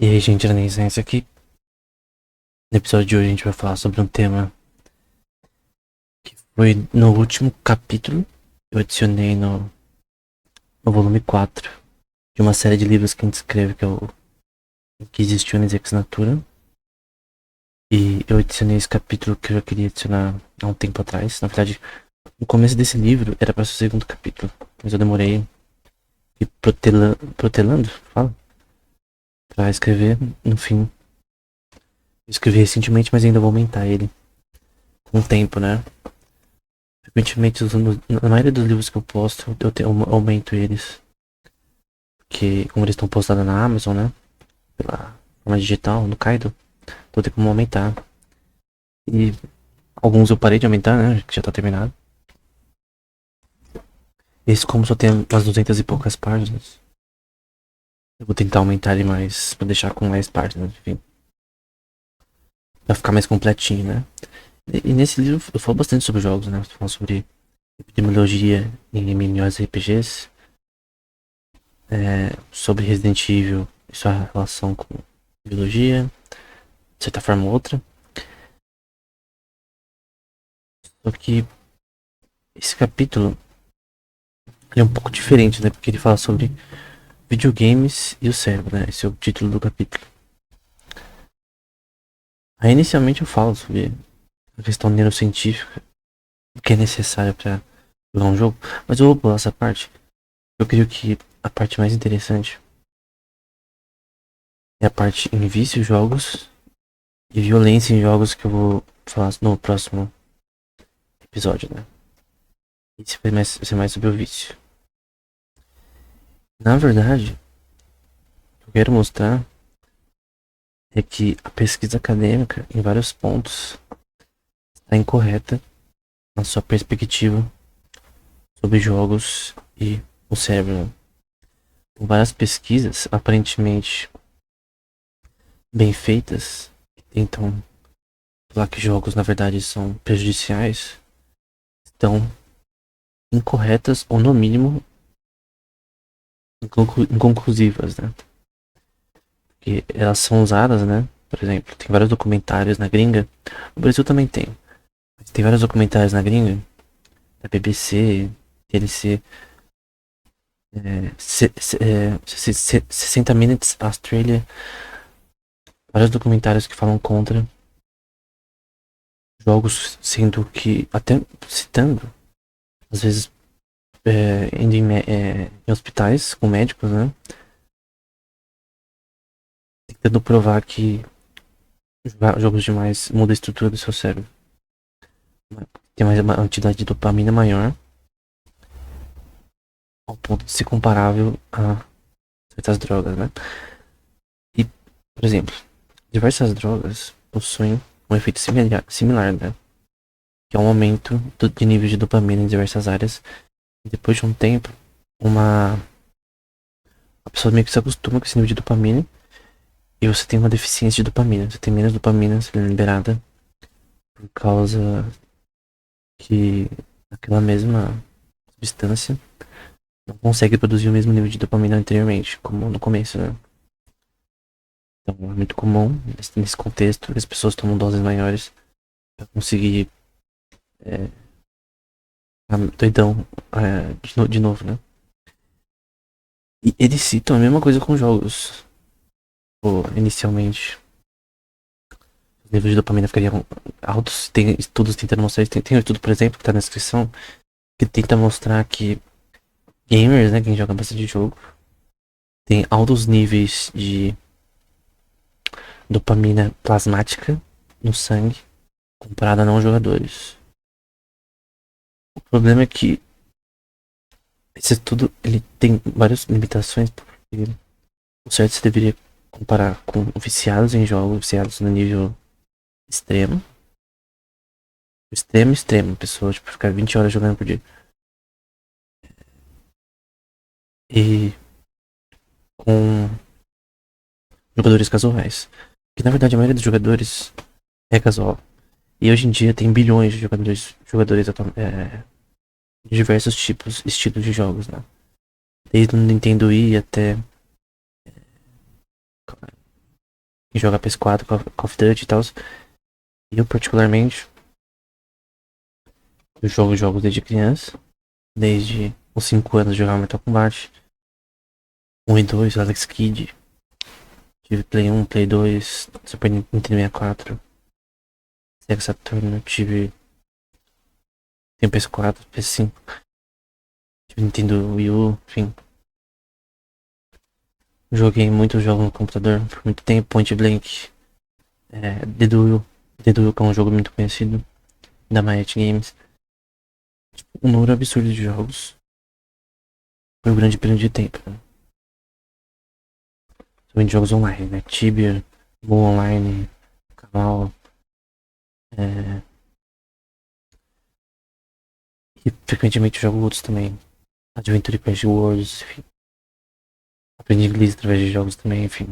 E aí, gente, Renaissance aqui. No episódio de hoje a gente vai falar sobre um tema que foi no último capítulo. Eu adicionei no volume 4 de uma série de livros que a gente escreve, que é o que existiu na Ex Natura. E eu adicionei esse capítulo que eu já queria adicionar há um tempo atrás. Na verdade, no começo desse livro era para ser o segundo capítulo, mas eu demorei e protelando, fala, pra escrever. No fim, eu escrevi recentemente, mas ainda vou aumentar ele com o tempo, né? Frequentemente, na maioria dos livros que eu posto, eu aumento eles. Porque, como eles estão postados na Amazon, né? Pela forma digital, no Kaido, então tem como aumentar. E alguns eu parei de aumentar, né? Que já tá terminado. Esse, como só tem umas 200 e poucas páginas, eu vou tentar aumentar ele mais, pra deixar com mais páginas, enfim. Pra ficar mais completinho, né? E nesse livro eu falo bastante sobre jogos, né? Eu falo sobre epidemiologia em MMORPGs, sobre Resident Evil e sua relação com biologia, de certa forma ou outra. Só que esse capítulo ele é um pouco diferente, né? Porque ele fala sobre videogames e o cérebro, né? Esse é o título do capítulo. Aí inicialmente eu falo sobre a questão neurocientífica que é necessária para jogar um jogo, mas eu vou pular essa parte. Eu creio que a parte mais interessante é a parte em vícios, jogos e violência em jogos que eu vou falar no próximo episódio, né? Esse vai ser mais sobre o vício. Na verdade, o que eu quero mostrar é que a pesquisa acadêmica, em vários pontos, está incorreta na sua perspectiva sobre jogos e o cérebro. Com várias pesquisas aparentemente bem feitas que tentam falar que jogos na verdade são prejudiciais, estão incorretas ou no mínimo inconclusivas, né? Porque elas são usadas, né? Por exemplo, tem vários documentários na gringa. No Brasil também tem. Mas tem vários documentários na gringa, da BBC, TLC, 60 Minutes Australia, vários documentários que falam contra jogos, sendo que, até citando, às vezes indo em hospitais com médicos, né? Tentando provar que jogar jogos demais muda a estrutura do seu cérebro. Tem mais uma quantidade de dopamina maior, ao ponto de ser comparável a certas drogas, né? E, por exemplo, diversas drogas possuem um efeito similar, né? Que é um aumento de nível de dopamina em diversas áreas. E depois de um tempo, uma a pessoa meio que se acostuma com esse nível de dopamina e você tem uma deficiência de dopamina. Você tem menos dopamina sendo liberada por causa que aquela mesma substância não consegue produzir o mesmo nível de dopamina anteriormente, como no começo, né? Então é muito comum nesse contexto as pessoas tomam doses maiores para conseguir é, doidão de novo, né? E eles citam a mesma coisa com jogos. Pô, inicialmente, os níveis de dopamina ficariam altos. Tem estudos tentando mostrar isso. Tem um estudo, por exemplo, que tá na descrição, que tenta mostrar que gamers, né, quem joga bastante jogo, tem altos níveis de dopamina plasmática no sangue comparado a não jogadores. O problema é que esse estudo ele tem várias limitações, porque o certo você deveria comparar com viciados em jogos, viciados no nível extremo. Extremo, extremo. Pessoa, tipo, ficar 20 horas jogando por dia. E com jogadores casuais. Que na verdade a maioria dos jogadores é casual. E hoje em dia tem bilhões de jogadores de diversos tipos, estilos de jogos, né? Desde o Nintendo Wii até e jogar PS4, Call of Duty e tal. Eu, particularmente, eu jogo jogos desde criança. Desde os 5 anos jogava Mortal Kombat 1 e 2, Alex Kidd. Tive Play 1, Play 2, Super Nintendo 64, Sega Saturn, tenho PS4, PS5, tive Nintendo Wii U, enfim. Joguei muitos jogos no computador por muito tempo, Point Blank, The Duel, que é um jogo muito conhecido, da Riot Games. Tipo, um número absurdo de jogos por um grande período de tempo. Né? Também de jogos online, né? Tibia, Mu Online, Kamal, e frequentemente jogo outros também. Adventure Crash Wars, enfim. Aprendi inglês através de jogos também, enfim.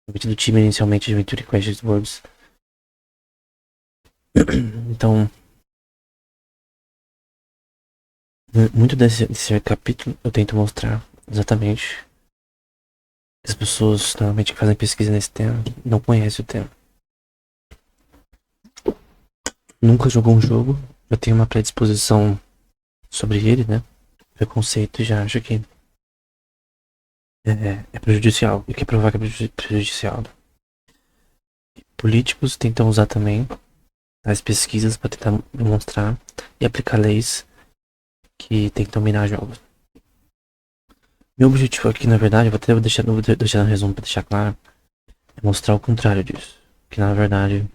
O do time inicialmente de Adventure Crash Wars. Então, muito desse capítulo eu tento mostrar exatamente que as pessoas normalmente que fazem pesquisa nesse tema não conhecem o tema. Nunca jogou um jogo, já tem uma predisposição sobre ele, né? Preconceito e já acha que é prejudicial e quer provar que é prejudicial. Políticos tentam usar também as pesquisas para tentar demonstrar e aplicar leis que tentam minar jogos. Meu objetivo aqui, na verdade, vou deixar no resumo para deixar claro, é mostrar o contrário disso. Que na verdade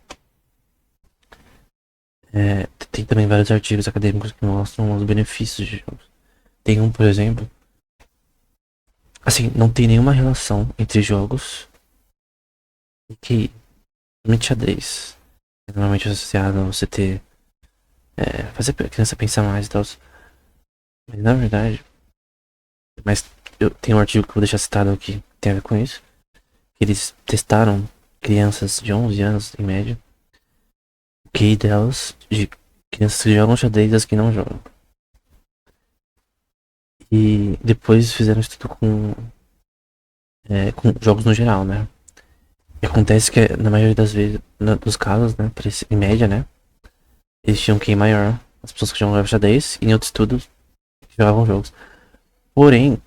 tem também vários artigos acadêmicos que mostram os benefícios de jogos. Tem um, por exemplo, assim, não tem nenhuma relação entre jogos e QI. Somente xadrez. Normalmente associado a você ter. Fazer a criança pensar mais e tal. Mas na verdade. Mas eu tenho um artigo que eu vou deixar citado aqui que tem a ver com isso. Eles testaram crianças de 11 anos, em média. O QI delas, de crianças que jogam xadrez e as que não jogam. E depois fizeram um estudo com jogos no geral, né? E acontece que na maioria das vezes, dos casos, né? Em média, né? Eles tinham um QI maior, as pessoas que jogam xadrez, e em outros estudos que jogavam jogos. Porém,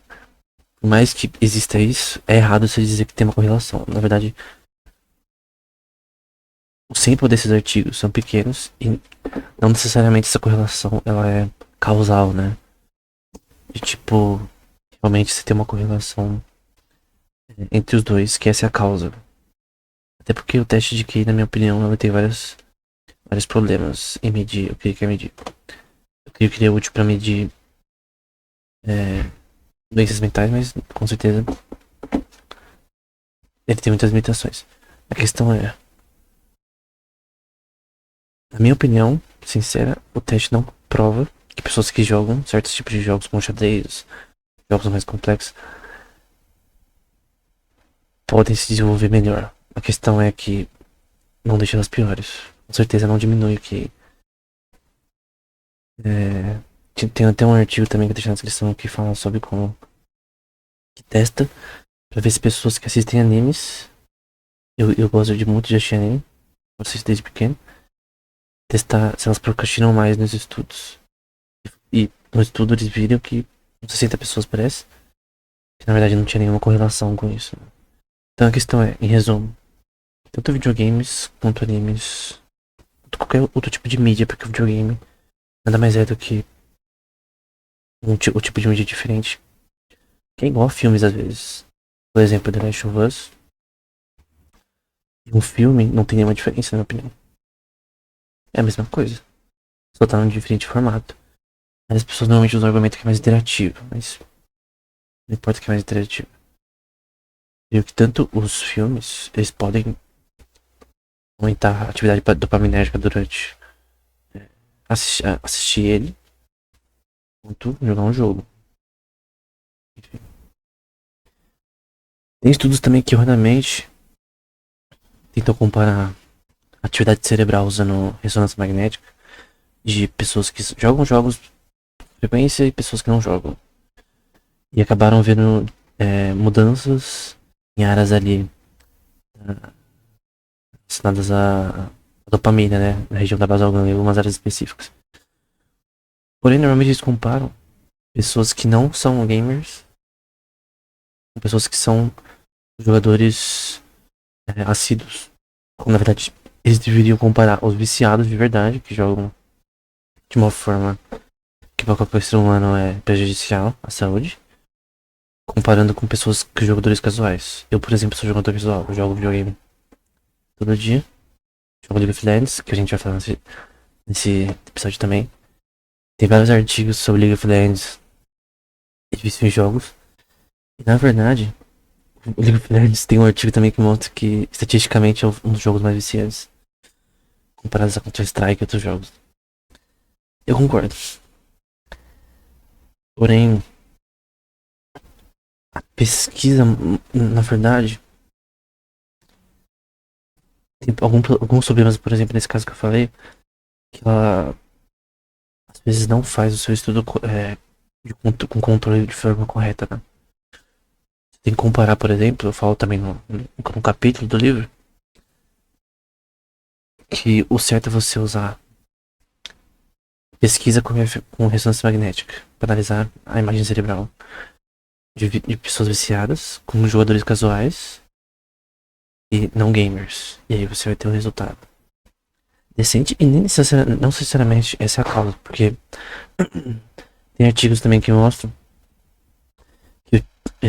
por mais que exista isso, é errado você dizer que tem uma correlação. Na verdade, o sample desses artigos são pequenos e não necessariamente essa correlação ela é causal, né? De tipo, realmente você tem uma correlação entre os dois, que essa é a causa. Até porque o teste de QI, na minha opinião, ela tem vários problemas em medir o que ele quer medir. Eu creio que ele é útil para medir doenças mentais, mas com certeza ele tem muitas limitações. A questão é, na minha opinião, sincera, o teste não prova que pessoas que jogam certos tipos de jogos como xadrez, jogos mais complexos, podem se desenvolver melhor. A questão é que não deixa elas piores. Com certeza não diminui o que. Tem até um artigo também que eu deixei na descrição que fala sobre como que testa pra ver se pessoas que assistem animes. Eu gosto de muito de assistir anime, assisto desde pequeno. Testar se elas procrastinam mais nos estudos. E no estudo eles viram que 60 pessoas parece que na verdade não tinha nenhuma correlação com isso. Então a questão é, em resumo, tanto videogames quanto animes, quanto qualquer outro tipo de mídia, porque o videogame nada mais é do que o tipo de mídia diferente. Que é igual a filmes às vezes. Por exemplo, The Last of Us. Um filme não tem nenhuma diferença, na minha opinião. É a mesma coisa. Só tá num diferente formato. Mas as pessoas normalmente usam o argumento que é mais interativo. Mas não importa que é mais interativo. Viu que tanto os filmes, eles podem aumentar a atividade dopaminérgica durante assistir ele, quanto jogar um jogo. Enfim. Tem estudos também que erroneamente tentam comparar a atividade cerebral usando ressonância magnética de pessoas que jogam jogos com frequência e pessoas que não jogam. E acabaram vendo mudanças em áreas ali relacionadas à dopamina, né? Na região da basal gânglica, algumas áreas específicas. Porém, normalmente eles comparam pessoas que não são gamers com pessoas que são jogadores assíduos. Quando, na verdade, eles deveriam comparar os viciados de verdade, que jogam de uma forma que para qualquer ser humano é prejudicial à saúde, comparando com pessoas que jogadores casuais. Eu, por exemplo, sou jogador casual, eu jogo videogame todo dia, jogo League of Legends, que a gente vai falar nesse episódio também. Tem vários artigos sobre League of Legends e vício em jogos. E na verdade, o League of Legends tem um artigo também que mostra que estatisticamente é um dos jogos mais viciantes, comparados a Counter-Strike e outros jogos. Eu concordo. Porém, a pesquisa, na verdade, tem alguns problemas, por exemplo, nesse caso que eu falei, que ela às vezes não faz o seu estudo com controle de forma correta, né? Você tem que comparar, por exemplo, eu falo também no capítulo do livro, que o certo é você usar pesquisa com ressonância magnética para analisar a imagem cerebral de pessoas viciadas com jogadores casuais e não gamers. E aí você vai ter um resultado decente e nem não necessariamente essa é a causa, porque tem artigos também que mostram que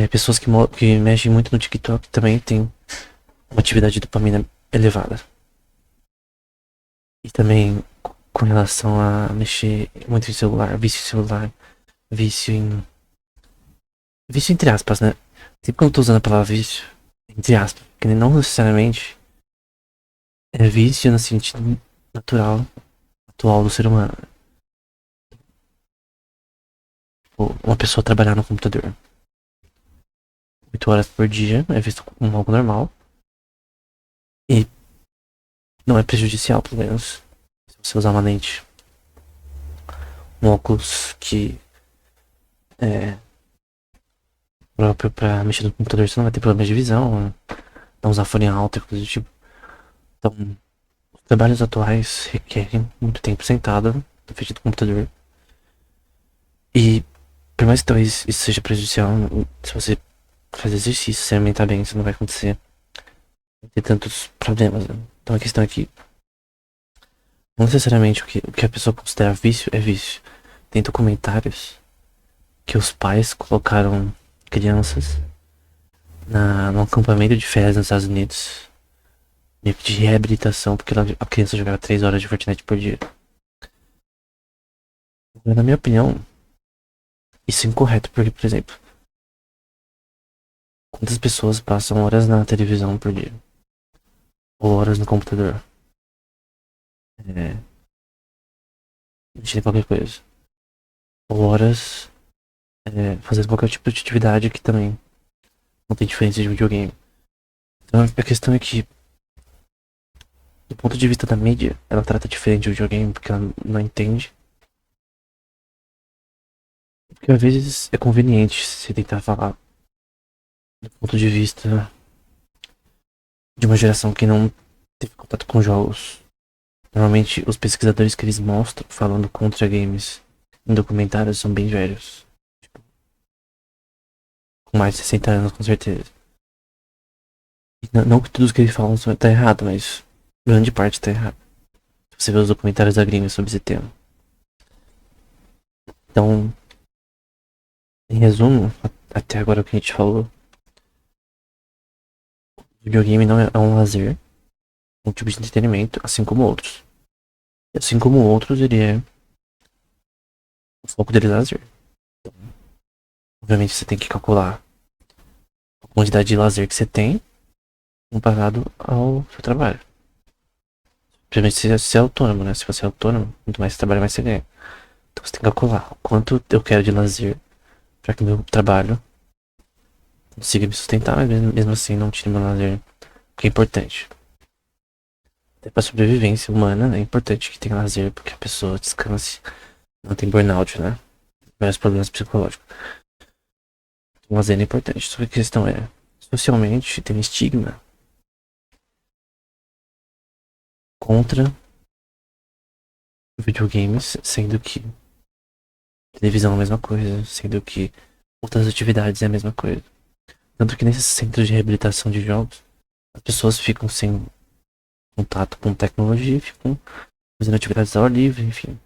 pessoas que mexem muito no TikTok também têm uma atividade de dopamina elevada. E também com relação a mexer muito em celular, vício em celular, vício em. Vício entre aspas, né? Sempre quando eu tô usando a palavra vício, entre aspas, porque não necessariamente é vício no sentido natural, atual do ser humano. Tipo, uma pessoa trabalhar no computador 8 horas por dia é visto como algo normal. E não é prejudicial, pelo menos. Se você usar uma lente, um óculos que é próprio pra mexer no computador, você não vai ter problemas de visão, não usar fone alto e coisa do tipo. Então, os trabalhos atuais requerem muito tempo sentado na frente do computador. E, por mais que talvez isso seja prejudicial, se você fazer exercício, se alimentar bem, isso não vai acontecer. Não ter tantos problemas, né? Então a questão é que não necessariamente o que a pessoa considera vício é vício. Tem documentários que os pais colocaram crianças num acampamento de férias nos Estados Unidos, meio que de reabilitação, porque a criança jogava 3 horas de Fortnite por dia. Na minha opinião, isso é incorreto, porque, por exemplo, quantas pessoas passam horas na televisão por dia? Ou horas no computador? Mexendo em qualquer coisa. Ou horas fazendo qualquer tipo de atividade que também não tem diferença de videogame. Então a questão é que, do ponto de vista da mídia, ela trata diferente o videogame porque ela não entende. Porque às vezes é conveniente você tentar falar do ponto de vista de uma geração que não teve contato com jogos. Normalmente os pesquisadores que eles mostram falando contra games em documentários são bem velhos. Tipo, com mais de 60 anos com certeza. E não que tudo que eles falam tá errado, mas grande parte tá errado. Se você vê os documentários da gringa sobre esse tema. Então, em resumo, até agora o que a gente falou, o videogame não é um lazer, um tipo de entretenimento, assim como outros. E assim como outros, ele é o foco dele é lazer. Então, obviamente você tem que calcular a quantidade de lazer que você tem comparado ao seu trabalho. Principalmente se você é autônomo, né? Se você é autônomo, quanto mais você trabalha, mais você ganha. Então você tem que calcular o quanto eu quero de lazer para que meu trabalho consiga me sustentar, mas mesmo assim não tire meu lazer, porque é importante. Até pra sobrevivência humana é importante que tenha lazer, porque a pessoa descanse, não tem burnout, né? Vários problemas psicológicos. O lazer é importante, só que a questão é, socialmente tem um estigma contra videogames, sendo que televisão é a mesma coisa, sendo que outras atividades é a mesma coisa. Tanto que nesses centros de reabilitação de jogos, as pessoas ficam sem contato com tecnologia e ficam fazendo atividades ao ar livre, enfim.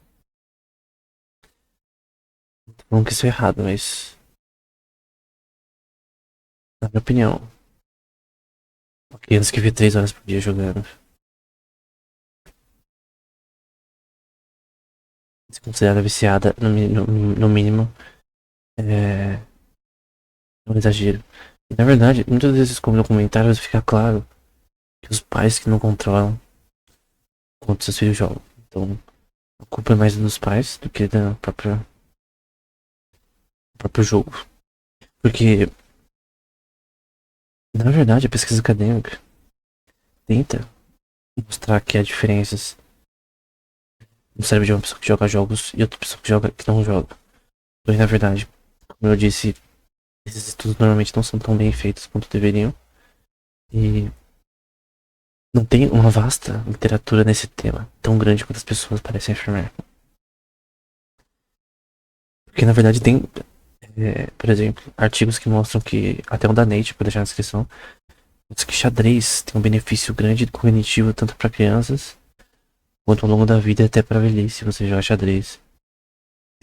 Não tô falando que isso é errado, mas na minha opinião, uma criança que vê 3 horas por dia jogando se considera viciada, no mínimo, é um exagero. E, na verdade, muitas vezes, como no comentário, fica claro que os pais que não controlam quanto seus filhos jogam. Então, a culpa é mais dos pais do que do próprio jogo. Porque, na verdade, a pesquisa acadêmica tenta mostrar que há diferenças no cérebro de uma pessoa que joga jogos e outra pessoa que não joga. Porém, na verdade, como eu disse, esses estudos normalmente não são tão bem feitos quanto deveriam. E não tem uma vasta literatura nesse tema, tão grande quanto as pessoas parecem afirmar. Porque na verdade tem, por exemplo, artigos que mostram que, até um da Nature, para deixar na descrição, diz que xadrez tem um benefício grande cognitivo tanto para crianças quanto ao longo da vida até para velhice, se você joga xadrez.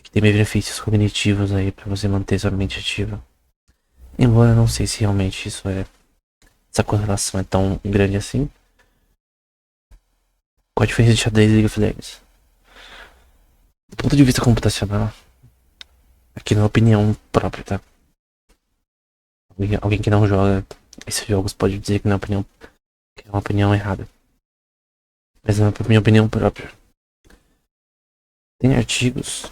Que tem benefícios cognitivos aí para você manter sua mente ativa. Embora eu não sei se realmente essa correlação é tão grande assim. Qual a diferença de xadrez e League of Legends? Do ponto de vista computacional, aqui na opinião própria, tá? Alguém que não joga esses jogos pode dizer que que é uma opinião errada. Mas na minha opinião própria. Tem artigos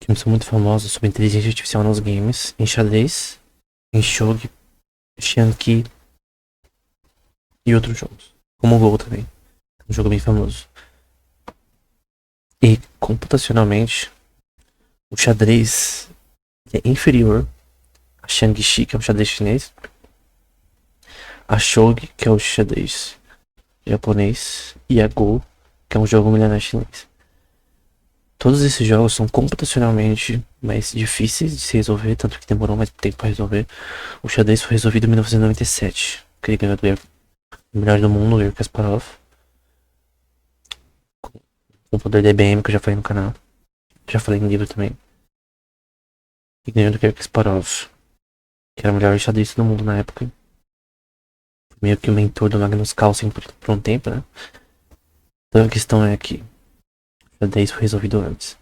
que são muito famosos sobre inteligência artificial nos games, em xadrez, em shogi, Shanki e outros jogos. Como o Go também. Um jogo bem famoso. E computacionalmente, o xadrez é inferior a Shang-Chi, que é o xadrez chinês, a Shogi, que é o xadrez japonês, e a Go, que é um jogo milenar chinês. Todos esses jogos são computacionalmente mais difíceis de se resolver, tanto que demorou mais tempo para resolver. O xadrez foi resolvido em 1997, que ele ganhou o melhor do mundo, o Kasparov, com o poder da IBM, que eu já falei no canal. Já falei no livro também. E ganhou do Kasparov, que era o melhor xadrez do mundo na época. Meio que o mentor do Magnus Carlsen por um tempo, né? Então a questão é que o xadrez foi resolvido antes.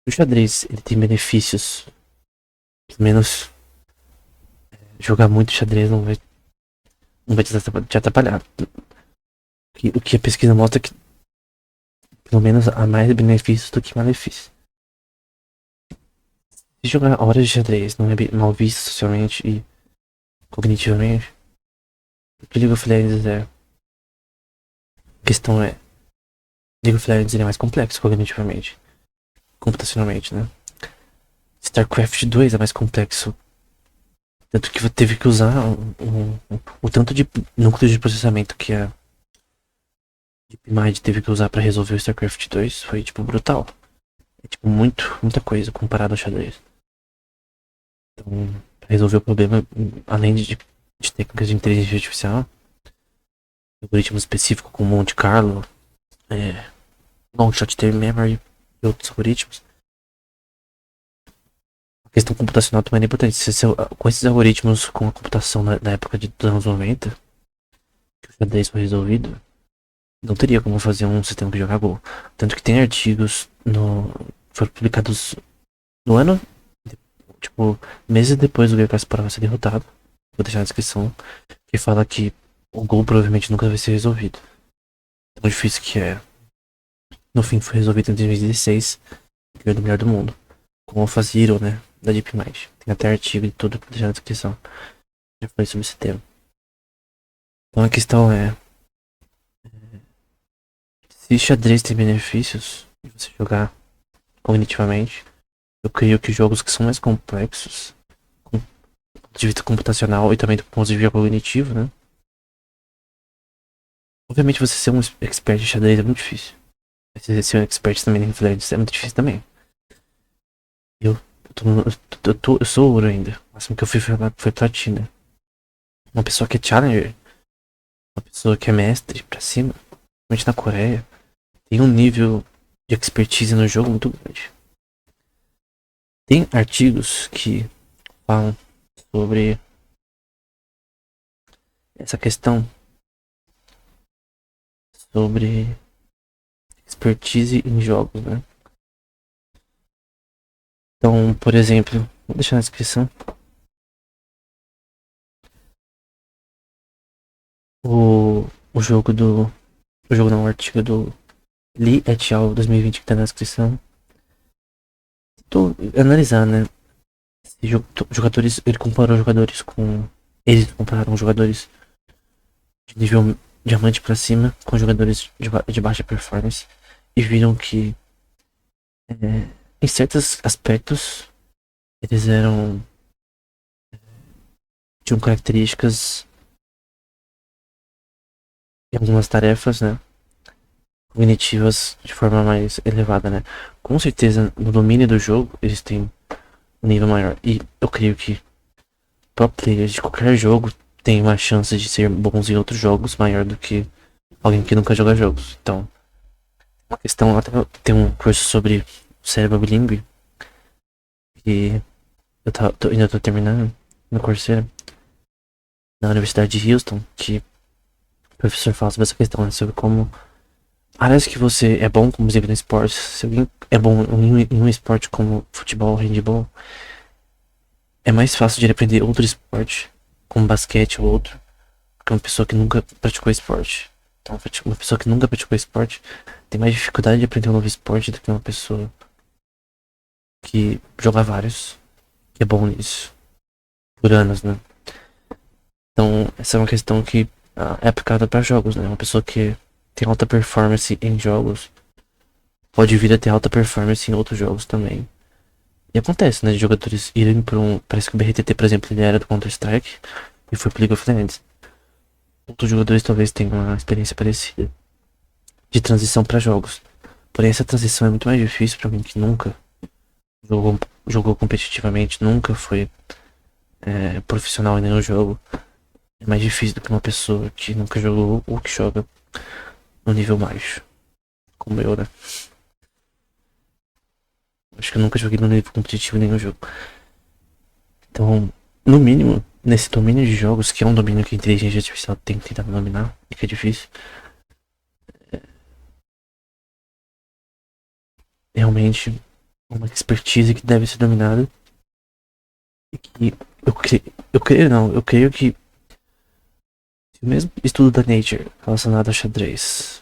O xadrez, ele tem benefícios, pelo menos jogar muito xadrez não vai te atrapalhar. O que a pesquisa mostra é que pelo menos há mais benefícios do que malefícios. Se jogar horas de xadrez não é mal visto socialmente e cognitivamente, o que League of Legends é? A questão é, League of Legends ele é mais complexo cognitivamente, computacionalmente, né? StarCraft 2 é mais complexo, tanto que teve que usar o tanto de núcleo de processamento que a DeepMind teve que usar pra resolver o StarCraft 2 foi tipo brutal. É tipo muita coisa comparado ao xadrez. Então, pra resolver o problema, além de técnicas de inteligência artificial, algoritmo específico como Monte Carlo, Long Shot Term Memory e outros algoritmos, a questão computacional também é importante. Com esses algoritmos, com a computação na época dos anos 90, que o xadrez foi resolvido, não teria como fazer um sistema que joga Go. Tanto que tem artigos foram publicados no ano, tipo, meses depois do Garry Kasparov ser derrotado. Vou deixar na descrição, que fala que o Go provavelmente nunca vai ser resolvido. Tão difícil que é. No fim foi resolvido em 2016, ganhou do melhor do mundo. Com o AlphaZero, né? Da DeepMind. Tem até artigo e tudo pra deixar na descrição. Já falei sobre esse tema. Então a questão é. Se xadrez tem benefícios de você jogar cognitivamente, eu creio que jogos que são mais complexos, do ponto de vista computacional e também do ponto de vista cognitivo, né? Obviamente você ser um expert de xadrez é muito difícil. Você ser um expert também em Flares é muito difícil também. Eu, eu sou ouro ainda. O máximo que eu fui foi platina. Uma pessoa que é challenger, uma pessoa que é mestre pra cima, principalmente na Coreia, tem um nível de expertise no jogo muito grande. Tem artigos que falam sobre essa questão, sobre expertise em jogos, né? Então, por exemplo, vou deixar na descrição o, o jogo do. O jogo não, o artigo do Lee et al. 2020 que tá na descrição. Tô analisando, né? Jogadores. Ele comparou jogadores com. Eles compararam jogadores de nível diamante pra cima com jogadores de baixa performance. E viram que em certos aspectos eles eram. Tinham características em algumas tarefas, né? Cognitivas de forma mais elevada, né? Com certeza, no domínio do jogo, eles têm um nível maior. E eu creio que pro players de qualquer jogo têm uma chance de ser bons em outros jogos maior do que alguém que nunca joga jogos. Então, uma questão, até tem um curso sobre cérebro bilíngue que ainda tô terminando no Coursera, na Universidade de Houston, que o professor fala sobre essa questão, né? Sobre como áreas que você é bom, como exemplo no esporte, se alguém é bom em um esporte como futebol, handebol, é mais fácil de ele aprender outro esporte, como basquete ou outro, que uma pessoa que nunca praticou esporte. Então, uma pessoa que nunca praticou esporte tem mais dificuldade de aprender um novo esporte do que uma pessoa que joga vários, que é bom nisso, por anos, né? Então, essa é uma questão que é aplicada para jogos, né? Uma pessoa que tem alta performance em jogos pode vir a ter alta performance em outros jogos também. E acontece, né? De jogadores irem para um. Parece que o BRTT, por exemplo, ele era do Counter-Strike e foi pro League of Legends. Outros jogadores talvez tenham uma experiência parecida de transição para jogos. Porém, essa transição é muito mais difícil para mim que nunca jogou competitivamente, nunca foi profissional em nenhum jogo. É mais difícil do que uma pessoa que nunca jogou ou que joga no nível baixo, como eu, né? Acho que eu nunca joguei no nível competitivo em nenhum jogo. Então, no mínimo, nesse domínio de jogos, que é um domínio que a inteligência artificial tem que tentar dominar, e que é difícil, realmente uma expertise que deve ser dominada. E que eu creio que se o mesmo estudo da Nature relacionado a xadrez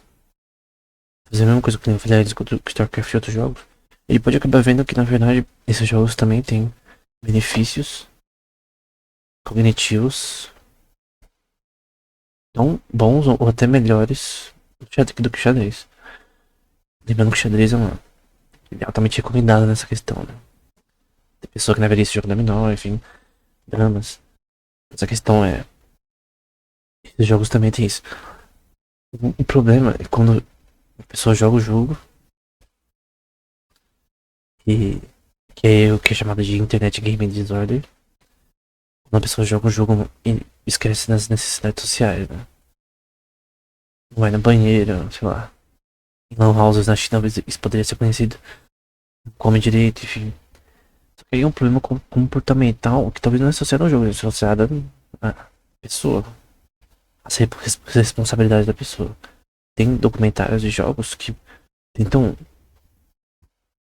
fazer a mesma coisa que eu falei antes com StarCraft e outros jogos, ele pode acabar vendo que na verdade esses jogos também têm benefícios cognitivos tão bons ou até melhores do que xadrez. Lembrando que xadrez ele é altamente recomendado nessa questão, né? Tem pessoa que não veria esse jogo dominó, enfim, dramas. Mas a questão é, esses jogos também tem isso. O problema é quando a pessoa joga o jogo e que é o que é chamado de Internet Gaming Disorder. Quando a pessoa joga o jogo e esquece das necessidades sociais, né? Vai na banheira, sei lá. Em lan houses na China, isso poderia ser conhecido. Não come direito, enfim. Só que aí é um problema comportamental que talvez não é associado ao jogo, é associado à pessoa. As responsabilidades da pessoa. Tem documentários de jogos que tentam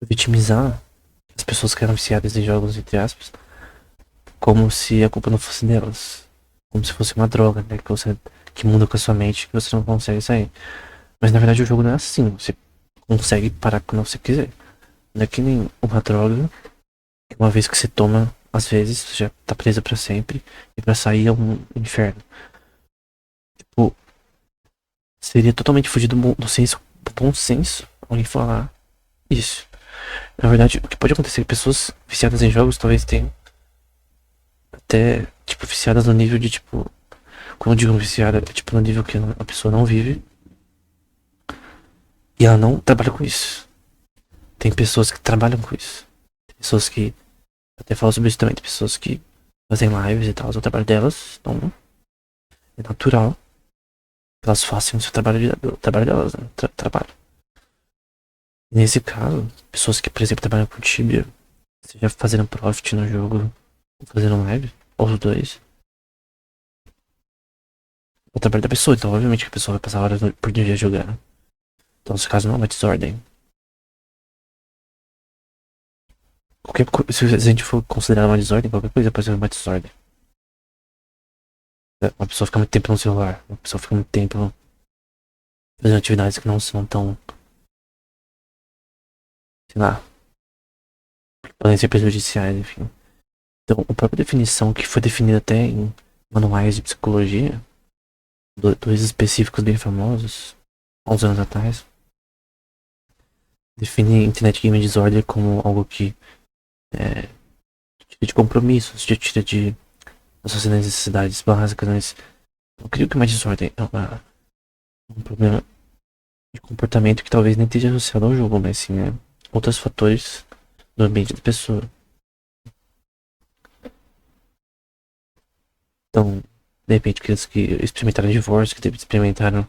vitimizar as pessoas que eram viciadas em jogos, entre aspas, como se a culpa não fosse delas. Como se fosse uma droga, né? Que muda com a sua mente que você não consegue sair. Mas na verdade o jogo não é assim. Você consegue parar quando você quiser. Não é que nem uma droga. Que uma vez que você toma, às vezes, você já tá preso pra sempre. E pra sair é um inferno. Tipo, seria totalmente fugir do bom senso alguém falar isso. Na verdade, o que pode acontecer é que pessoas viciadas em jogos talvez tenham até, tipo, viciadas no nível de, tipo, quando eu digo viciada, é tipo no nível que a pessoa não vive e ela não trabalha com isso. Tem pessoas que trabalham com isso. Tem pessoas que, até falo sobre isso também, tem pessoas que fazem lives e tal, o trabalho delas, então é natural que elas façam o seu trabalho, o trabalho delas, né? Trabalho. E nesse caso, pessoas que, por exemplo, trabalham com Tibia, seja fazendo profit no jogo, ou fazendo live, ou os dois, é o trabalho da pessoa, então obviamente que a pessoa vai passar horas por dia jogando. Então, nesse caso, não é uma desordem. Se a gente for considerar uma desordem, qualquer coisa pode ser uma desordem. Uma pessoa fica muito tempo no celular, uma pessoa fica muito tempo fazendo atividades que não são tão, sei lá, podem ser prejudiciais, enfim. Então, a própria definição que foi definida até em manuais de psicologia, dois específicos bem famosos, há uns anos atrás, define Internet Game Disorder como algo que te tira de compromissos, te tira de as suas necessidades básicas, mas eu creio que uma desordem é um problema de comportamento que talvez nem esteja associado ao jogo, mas sim a outros fatores do ambiente da pessoa. Então, de repente, crianças que experimentaram divórcio, que experimentaram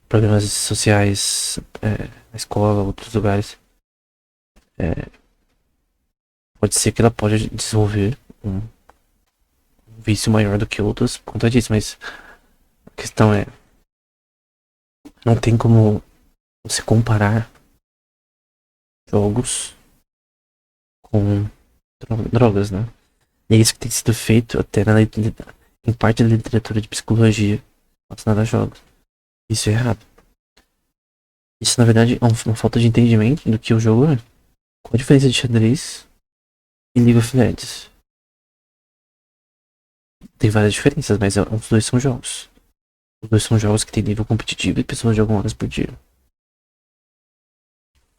problemas sociais na escola, outros lugares, pode ser que ela pode desenvolver um vício maior do que outras por conta disso, mas a questão é, não tem como você comparar jogos com drogas, né? E é isso que tem sido feito até em parte da literatura de psicologia relacionada a jogos. Isso é errado. Isso, na verdade, é uma falta de entendimento do que o jogo é. Qual a diferença de xadrez e League of Legends? Tem várias diferenças, mas os dois são jogos. Os dois são jogos que tem nível competitivo e pessoas jogam horas por dia.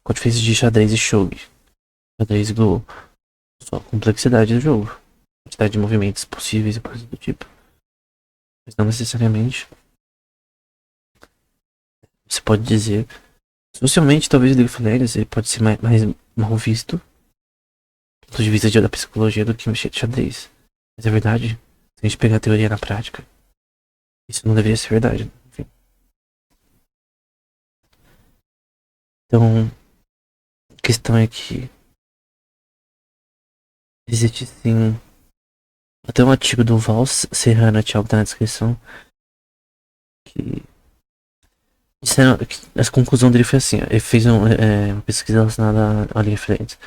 Qual a diferença de xadrez e shogi? Xadrez e Go. Só a complexidade do jogo. Quantidade de movimentos possíveis e coisas do tipo. Mas não necessariamente. Você pode dizer. Socialmente, talvez o League of Legends ele pode ser mais mal visto do ponto de vista da psicologia do que o xadrez. Mas é verdade, se a gente pegar a teoria na prática, isso não deveria ser verdade. Enfim. Então, a questão é que existe sim. Até um artigo do Val Serrana, Thiago, tá na descrição. Que disseram que a conclusão dele foi assim: ele fez uma pesquisa relacionada a League of Legends.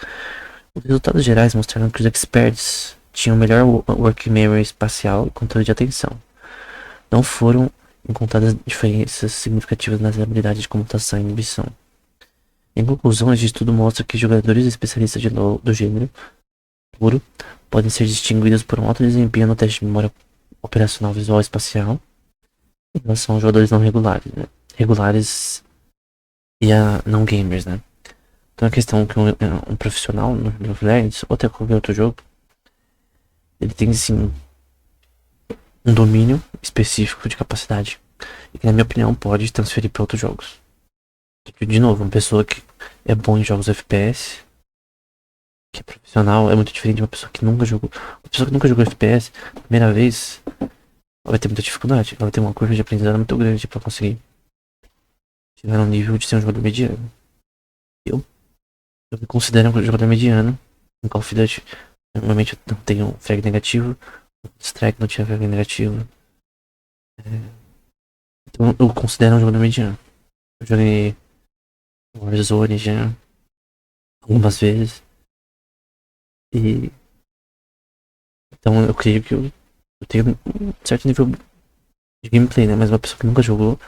Os resultados gerais mostraram que os experts tinham melhor working memory espacial e controle de atenção. Não foram encontradas diferenças significativas nas habilidades de computação e inibição. Em conclusão, este estudo mostra que jogadores especialistas do gênero puro podem ser distinguidos por um alto desempenho no teste de memória operacional visual e espacial em relação aos jogadores não regulares, né? Regulares e a não gamers, né? Então a questão é que um profissional no League of Legends ou até qualquer outro jogo, ele tem sim um domínio específico de capacidade e que, na minha opinião, pode transferir para outros jogos. De novo, uma pessoa que é bom em jogos FPS, que é profissional, é muito diferente de uma pessoa que nunca jogou. Uma pessoa que nunca jogou FPS, primeira vez, ela vai ter muita dificuldade. Ela vai ter uma curva de aprendizado muito grande para conseguir chegar no nível de ser um jogador mediano. Eu me considero um jogador mediano em Call of Duty. Normalmente eu não tenho frag negativo, strike não tinha frag negativo. Então eu considero um jogador mediano. Eu joguei Warzone já algumas vezes. E então eu creio que eu tenho um certo nível de gameplay, né? Mas uma pessoa que nunca jogou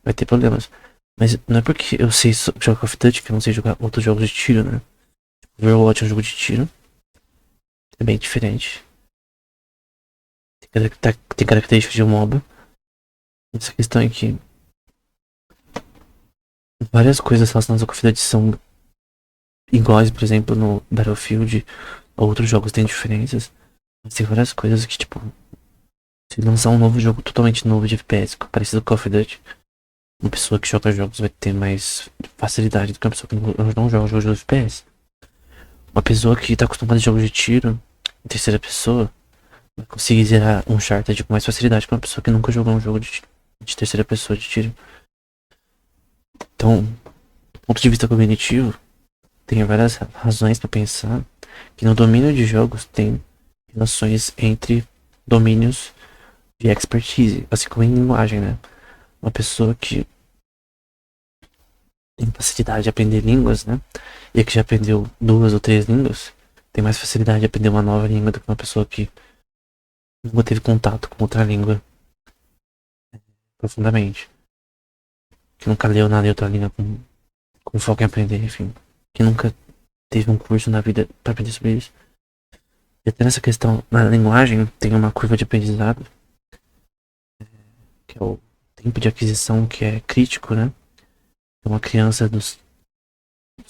vai ter problemas. Mas não é porque eu sei jogar Call of Duty que eu não sei jogar outros jogos de tiro, né? Overwatch é um jogo de tiro. É bem diferente. Tem características de um MOBA. Essa questão é que várias coisas relacionadas ao Call of Duty são iguais, por exemplo, no Battlefield. Outros jogos têm diferenças. Mas tem várias coisas que, tipo, Se lançar um novo jogo totalmente novo de FPS, parecido com Call of Duty, uma pessoa que joga jogos vai ter mais facilidade do que uma pessoa que não joga jogos de FPS. Uma pessoa que tá acostumada a jogos de tiro em terceira pessoa vai conseguir zerar um Uncharted com mais facilidade que uma pessoa que nunca jogou um jogo de terceira pessoa de tiro. Então, do ponto de vista cognitivo, tem várias razões para pensar que no domínio de jogos tem relações entre domínios de expertise, assim como em linguagem, né? Uma pessoa que tem facilidade de aprender línguas, né? E que já aprendeu 2 ou 3 línguas, tem mais facilidade de aprender uma nova língua do que uma pessoa que nunca teve contato com outra língua profundamente. Que nunca leu nada em outra língua com foco em aprender, enfim. Que nunca teve um curso na vida para aprender sobre isso. E até nessa questão, na linguagem, tem uma curva de aprendizado, que é o tempo de aquisição, que é crítico, né? Uma criança dos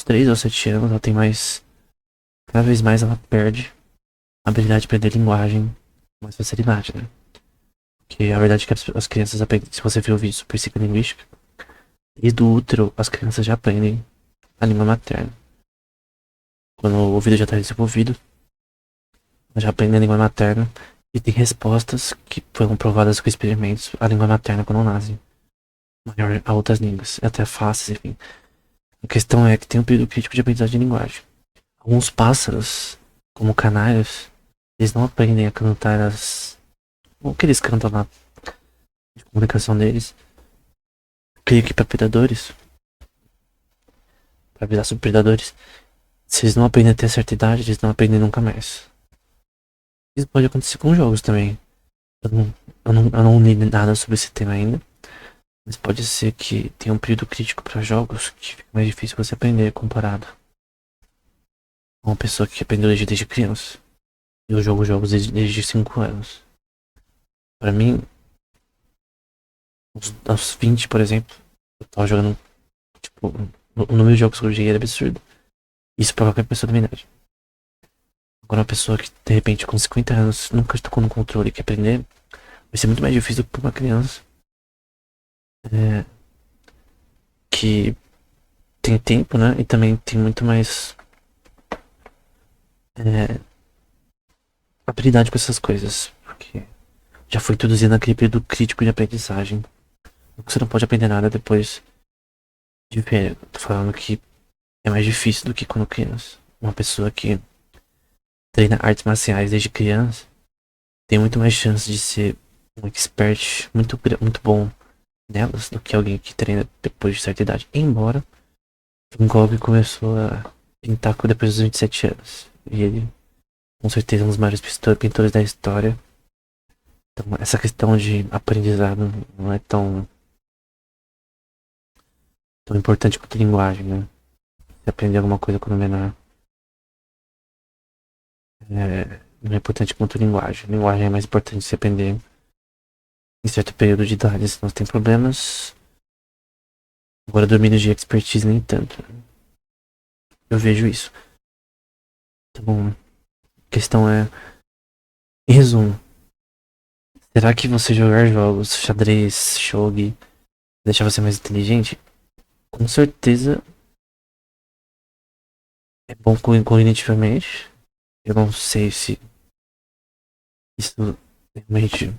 3 ou 7 anos, ela tem mais. Cada vez mais ela perde a habilidade de aprender linguagem com mais facilidade, né? Porque a verdade é que as crianças aprendem. Se você viu o vídeo sobre psicolinguística, desde o útero as crianças já aprendem a língua materna. Quando o ouvido já está desenvolvido, elas já aprendem a língua materna e tem respostas que foram provadas com experimentos a língua materna quando nascem. Maior a outras línguas, até fáceis, enfim. A questão é que tem um período crítico de aprendizagem de linguagem. Alguns pássaros, como canários, eles não aprendem a cantar o que eles cantam lá de comunicação deles. Creio que para predadores, para avisar sobre predadores, se eles não aprendem até certa idade, eles não aprendem nunca mais. Isso pode acontecer com jogos também. Eu não li nada sobre esse tema ainda. Mas pode ser que tenha um período crítico para jogos que fica mais difícil você aprender comparado a uma pessoa que aprendeu desde criança. Eu jogo jogos desde 5 anos. Para mim, aos 20, por exemplo, eu tava jogando. Tipo, o número de jogos que eu joguei era absurdo. Isso pra qualquer pessoa da minha idade. Agora, uma pessoa que de repente com 50 anos nunca tocou no controle e quer aprender, vai ser muito mais difícil do que pra uma criança. Que tem tempo, né? E também tem muito mais habilidade com essas coisas. Porque já foi introduzido naquele período crítico de aprendizagem. Você não pode aprender nada depois de velho. Tô falando que é mais difícil do que quando criança. Uma pessoa que treina artes marciais desde criança tem muito mais chance de ser um expert muito bom nelas do que alguém que treina depois de certa idade. Embora Van Gogh começou a pintar depois dos 27 anos. E ele, com certeza, é um dos maiores pintores da história. Então, essa questão de aprendizado não é tão importante quanto linguagem, né? Você aprender alguma coisa quando menor não é importante quanto linguagem. Linguagem é mais importante você aprender em certo período de idade, senão você tem problemas. Agora, domínio de expertise nem tanto. Eu vejo isso. Então, a questão é, em resumo, será que você jogar jogos, xadrez, shogi, deixa você mais inteligente? Com certeza é bom cognitivamente. Eu não sei se isso realmente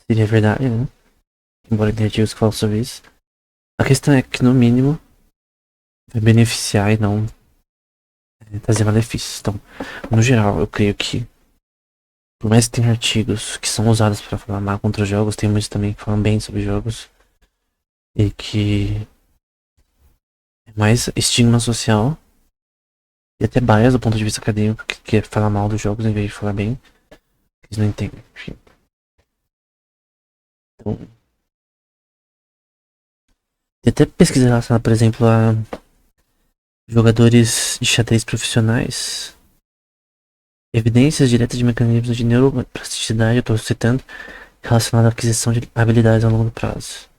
seria verdade, né? Embora tenha artigos que falam sobre isso. A questão é que, no mínimo, vai beneficiar e não trazer malefícios. Então, no geral, eu creio que, por mais que tenha artigos que são usados para falar mal contra os jogos, tem muitos também que falam bem sobre jogos. E que é mais estigma social e até bias do ponto de vista acadêmico, que quer falar mal dos jogos em vez de falar bem. Eles não entendem, enfim. Então, tem até pesquisa relacionada, por exemplo, a jogadores de xadrez profissionais. Evidências diretas de mecanismos de neuroplasticidade, eu estou citando, relacionados à aquisição de habilidades a longo prazo,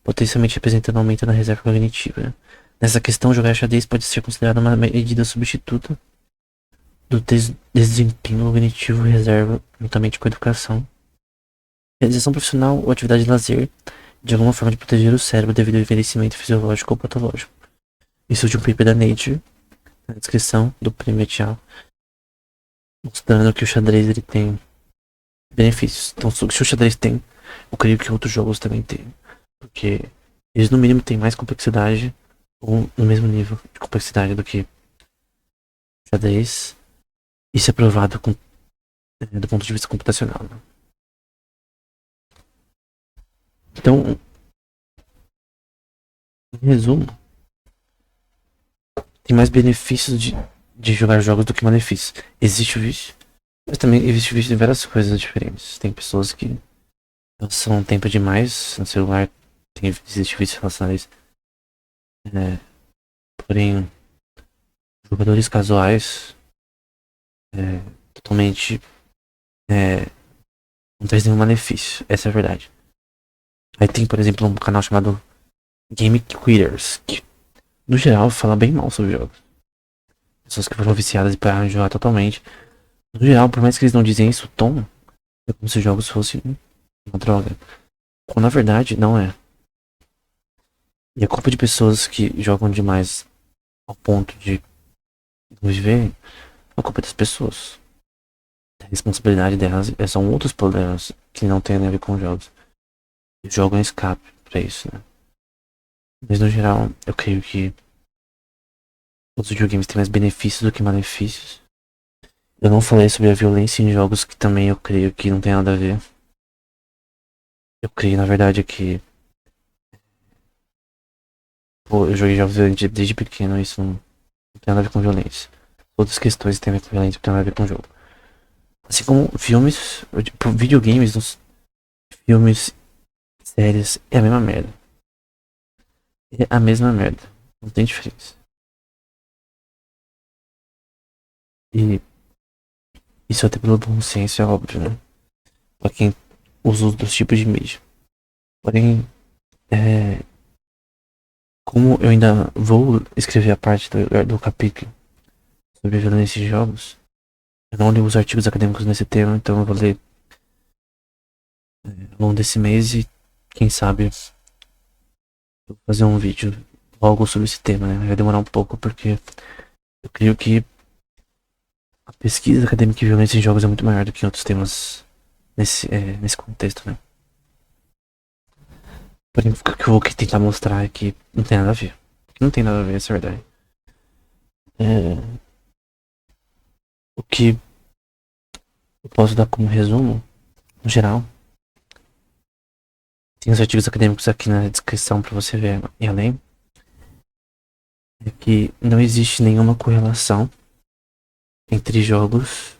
potencialmente representando aumento na reserva cognitiva. Nessa questão, jogar xadrez pode ser considerado uma medida substituta do desempenho cognitivo reserva juntamente com a educação. Realização profissional ou atividade de lazer, de alguma forma de proteger o cérebro devido ao envelhecimento fisiológico ou patológico. Isso de um paper da Nature, na descrição do prêmio Etial, mostrando que o xadrez ele tem benefícios. Então, se o xadrez tem, eu creio que outros jogos também têm. Porque eles no mínimo têm mais complexidade, ou no mesmo nível de complexidade do que xadrez. Isso é provado do ponto de vista computacional. Né? Então, em resumo, tem mais benefícios de jogar jogos do que malefícios. Existe o vício, mas também existe o vício em várias coisas diferentes. Tem pessoas que passam tempo demais no celular, existe vício relacionado a isso. Porém, jogadores casuais totalmente não traz nenhum malefício. Essa é a verdade. Aí tem, por exemplo, um canal chamado Game Quitters, que no geral fala bem mal sobre jogos. Pessoas que foram viciadas e pararam de jogar totalmente. No geral, por mais que eles não dizem isso, o tom é como se os jogos fossem uma droga. Quando na verdade não é. E a culpa de pessoas que jogam demais ao ponto de não viver, a culpa é das pessoas. A responsabilidade delas são outros problemas que não tem a ver com jogos. O jogo é um escape pra isso, né? Mas no geral, eu creio que os videogames têm mais benefícios do que malefícios. Eu não falei sobre a violência em jogos, que também eu creio que não tem nada a ver. Eu creio, na verdade, que eu joguei jogos violentos desde pequeno, isso não tem nada a ver com violência. Outras questões têm a ver com violência, não tem nada a ver com jogo. Assim como filmes, videogames, filmes, séries, é a mesma merda. É a mesma merda. Não tem diferença. E isso até pelo bom senso é óbvio, né? Pra quem usa os dois tipos de mídia. Porém, como eu ainda vou escrever a parte do capítulo sobre violência em jogos, eu não li os artigos acadêmicos nesse tema, então eu vou ler ao longo desse mês e quem sabe eu vou fazer um vídeo logo sobre esse tema, né? Vai demorar um pouco porque eu creio que a pesquisa acadêmica em violência em jogos é muito maior do que em outros temas nesse contexto, né? Porém, o que eu vou tentar mostrar é que não tem nada a ver. Não tem nada a ver, essa é a verdade. O que eu posso dar como resumo, no geral, tem os artigos acadêmicos aqui na descrição para você ver e além, é que não existe nenhuma correlação entre jogos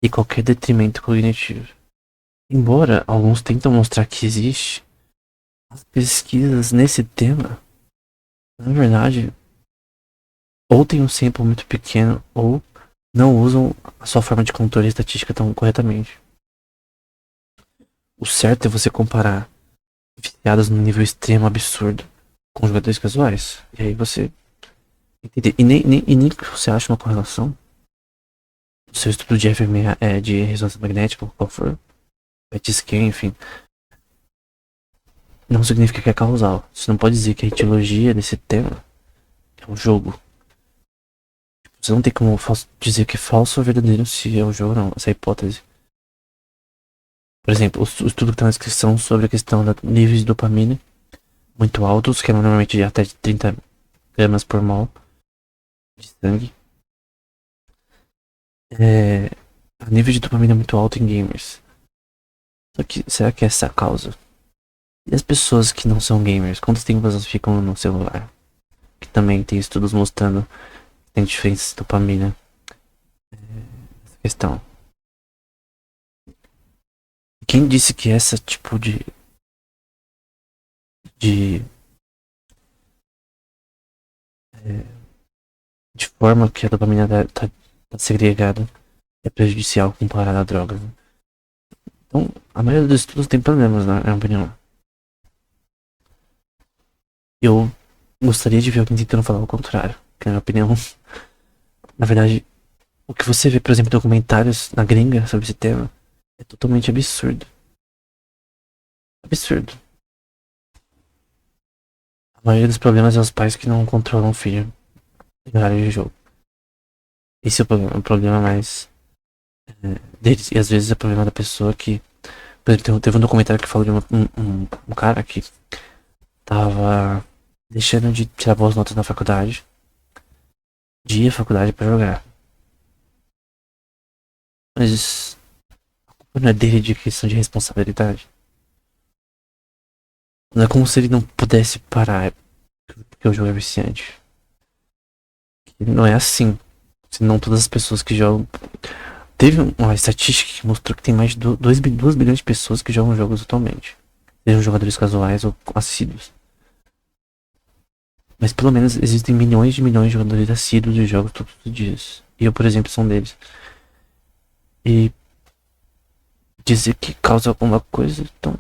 e qualquer detrimento cognitivo. Embora alguns tentam mostrar que existe, as pesquisas nesse tema, na verdade, ou tem um sample muito pequeno ou não usam a sua forma de controle estatística tão corretamente. O certo é você comparar viciadas num nível extremo absurdo com jogadores casuais. E aí você entender. E nem que você acha uma correlação. O seu estudo de FMA, de ressonância magnética, qual for, PET scan, enfim, não significa que é causal. Você não pode dizer que a etiologia desse tema é um jogo. Você não tem como dizer que é falso ou verdadeiro se é um jogo ou não. Essa é a hipótese. Por exemplo, o estudo que está na descrição sobre a questão de níveis de dopamina muito altos, que é normalmente até de 30 gramas por mol de sangue. A nível de dopamina muito alto em gamers. Só que, será que é essa a causa? E as pessoas que não são gamers, quanto tempo elas ficam no celular? Que também tem estudos mostrando que tem diferenças de dopamina. Essa questão. Quem disse que essa tipo de forma que a dopamina tá segregada é prejudicial comparado à droga? Né? Então, a maioria dos estudos tem problemas, na minha opinião. Eu gostaria de ver alguém tentando falar o contrário, que na minha opinião, na verdade, O que você vê, por exemplo, em documentários na gringa sobre esse tema é totalmente absurdo. Absurdo. A maioria dos problemas é os pais que não controlam o filho em horário de jogo. Esse é o problema mais deles. E às vezes é o problema da pessoa que. Por exemplo, teve um documentário que falou de um cara que tava deixando de tirar boas notas na faculdade, de ir à faculdade pra jogar. Mas a culpa não é dele de questão de responsabilidade. Não é como se ele não pudesse parar porque o jogo é viciante. Não é assim. Senão todas as pessoas que jogam. Teve uma estatística que mostrou que tem mais de 2 bilhões de pessoas que jogam jogos atualmente. Sejam jogadores casuais ou assíduos. Mas pelo menos existem milhões de jogadores assíduos de jogos todos os dias. E eu, por exemplo, sou um deles. E dizer que causa alguma coisa, então.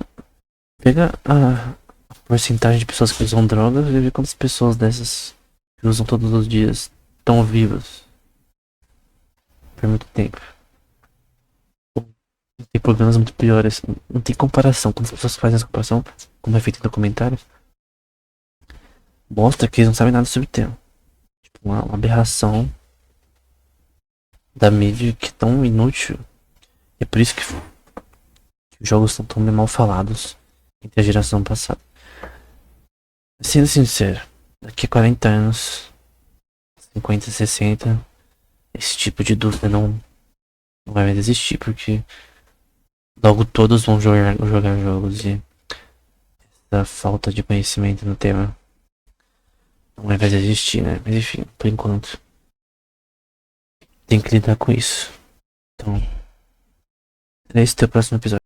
Pega a porcentagem de pessoas que usam drogas e vê quantas pessoas dessas que usam todos os dias estão vivas por muito tempo. Tem problemas muito piores. Não tem comparação. Quando as pessoas fazem essa comparação, como é feito em documentários, mostra que eles não sabem nada sobre o tema. Tipo, uma aberração da mídia que é tão inútil. E é por isso que os jogos são tão mal falados entre a geração passada. Sendo sincero, daqui a 40 anos, 50, 60, esse tipo de dúvida não vai mais existir, porque logo todos vão jogar jogos e essa falta de conhecimento no tema não vai mais existir, né? Mas enfim, por enquanto, tem que lidar com isso. Então, é esse o próximo episódio.